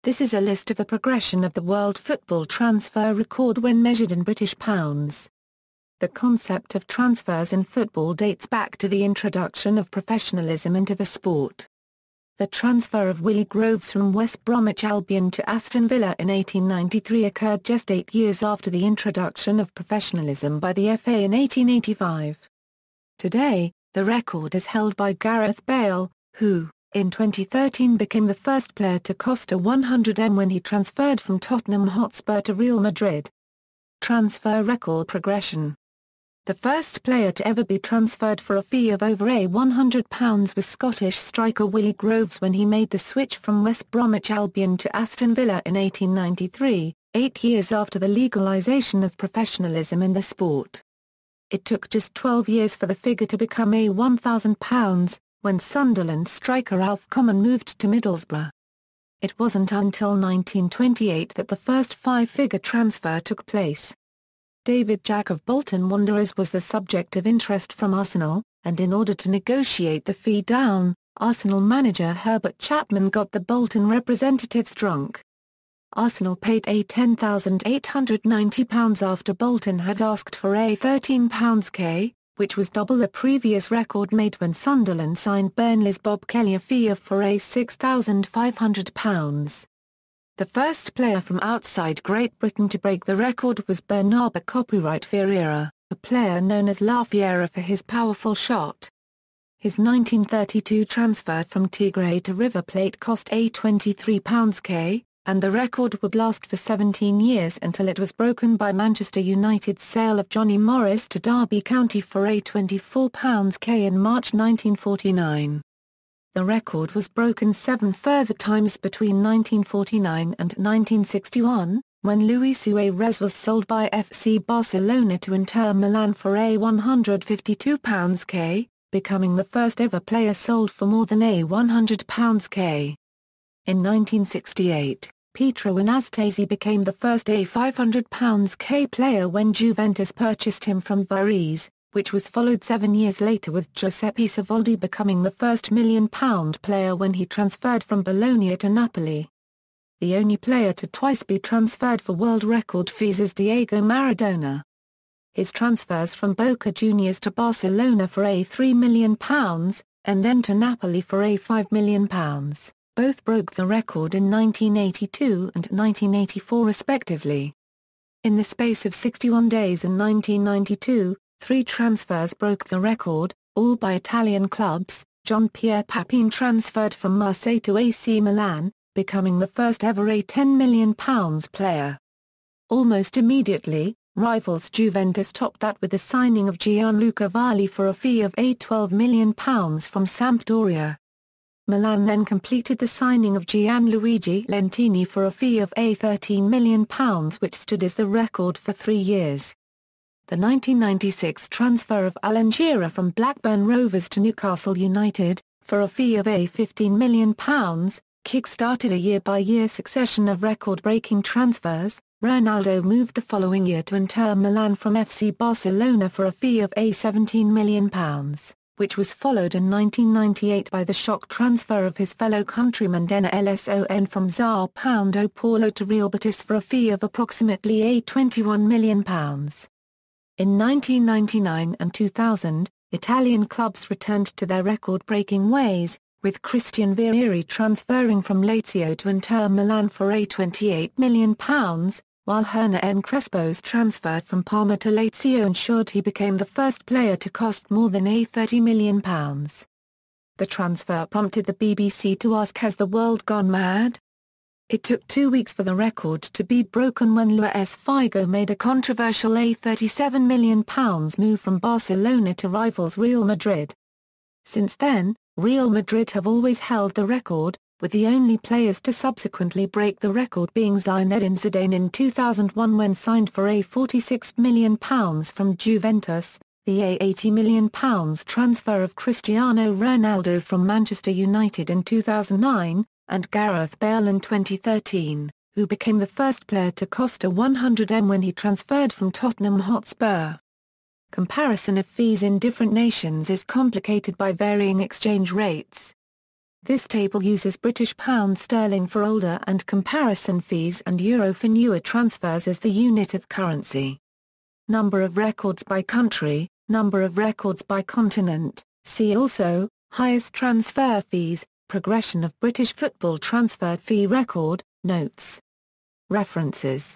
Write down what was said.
This is a list of the progression of the world football transfer record when measured in British pounds. The concept of transfers in football dates back to the introduction of professionalism into the sport. The transfer of WIllie Groves from West Bromwich Albion to Aston Villa in 1893 occurred just 8 years after the introduction of professionalism by the FA in 1885. Today, the record is held by Gareth Bale, who, in 2013 became the first player to cost a £100m when he transferred from Tottenham Hotspur to Real Madrid. Transfer record progression. The first player to ever be transferred for a fee of over £100 was Scottish striker WIllie Groves when he made the switch from West Bromwich Albion to Aston Villa in 1893, 8 years after the legalisation of professionalism in the sport. It took just 12 years for the figure to become £1,000, when Sunderland striker Alf Common moved to Middlesbrough. It wasn't until 1928 that the first five-figure transfer took place. David Jack of Bolton Wanderers was the subject of interest from Arsenal, and in order to negotiate the fee down, Arsenal manager Herbert Chapman got the Bolton representatives drunk. Arsenal paid £10,890 after Bolton had asked for £13,000, which was double the previous record made when Sunderland signed Burnley's Bob Kelly a fee of for £6,500. The first player from outside Great Britain to break the record was Bernabé Copyright Ferreira, a player known as La Fiera for his powerful shot. His 1932 transfer from Tigray to River Plate cost £23,000, and the record would last for 17 years until it was broken by Manchester United's sale of Johnny Morris to Derby County for £24,000 in March 1949. The record was broken 7 further times between 1949 and 1961, when Luis Suarez was sold by FC Barcelona to Inter Milan for £152,000, becoming the first ever player sold for more than £100,000. In 1968, Pietro Anastasi became the first £500,000 player when Juventus purchased him from Varese, which was followed 7 years later with Giuseppe Savoldi becoming the first £1 million player when he transferred from Bologna to Napoli. The only player to twice be transferred for world record fees is Diego Maradona. His transfers from Boca Juniors to Barcelona for £3 million, and then to Napoli for £5 million. Both broke the record in 1982 and 1984 respectively. In the space of 61 days in 1992, 3 transfers broke the record, all by Italian clubs. Jean-Pierre Papin transferred from Marseille to AC Milan, becoming the first ever £10 million player. Almost immediately, rivals Juventus topped that with the signing of Gianluca Vialli for a fee of £12 million from Sampdoria. Milan then completed the signing of Gianluigi Lentini for a fee of £13 million, which stood as the record for 3 years. The 1996 transfer of Alan Shearer from Blackburn Rovers to Newcastle United, for a fee of £15 million, kick-started a year-by-year succession of record-breaking transfers. Ronaldo moved the following year to Inter Milan from FC Barcelona for a fee of £17 million, which was followed in 1998 by the shock transfer of his fellow countryman Dena Lson from Sao Paulo to Real Betis for a fee of approximately £21 million. In 1999 and 2000, Italian clubs returned to their record-breaking ways, with Christian Vieri transferring from Lazio to Inter Milan for £28 million, while Hernan Crespo's transfer from Parma to Lazio ensured he became the first player to cost more than £30 million. The transfer prompted the BBC to ask, has the world gone mad? It took 2 weeks for the record to be broken when Luis Figo made a controversial £37 million move from Barcelona to rivals Real Madrid. Since then, Real Madrid have always held the record, with the only players to subsequently break the record being Zinedine Zidane in 2001 when signed for £46 million from Juventus, the £80 million transfer of Cristiano Ronaldo from Manchester United in 2009, and Gareth Bale in 2013, who became the first player to cost a £100m when he transferred from Tottenham Hotspur. Comparison of fees in different nations is complicated by varying exchange rates. This table uses British pound sterling for older and comparison fees and euro for newer transfers as the unit of currency. Number of records by country, number of records by continent. See also, highest transfer fees, progression of British football transfer fee record, notes. References